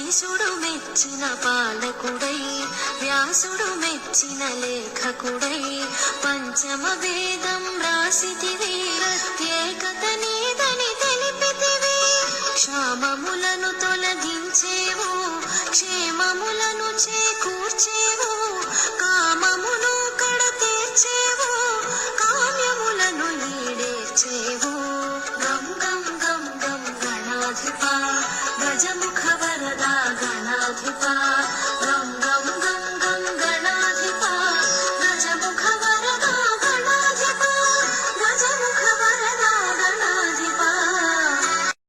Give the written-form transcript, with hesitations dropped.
ఈశుడు మెచ్చిన పాలకుడై వ్యాసుడు మెచ్చిన లేఖకుడై పంచమ వేదం రాసితివి ప్రత్యేకత నీదని తెలిపితివి క్షామములను తొలగించేవు క్షేమములను చేకూర్చేవు కామమును కడతీర్చేవు కామ్యములను ఈడేర్చేవు గం గం గం గం గణాధిప గజముఖ వరదా గణాధిప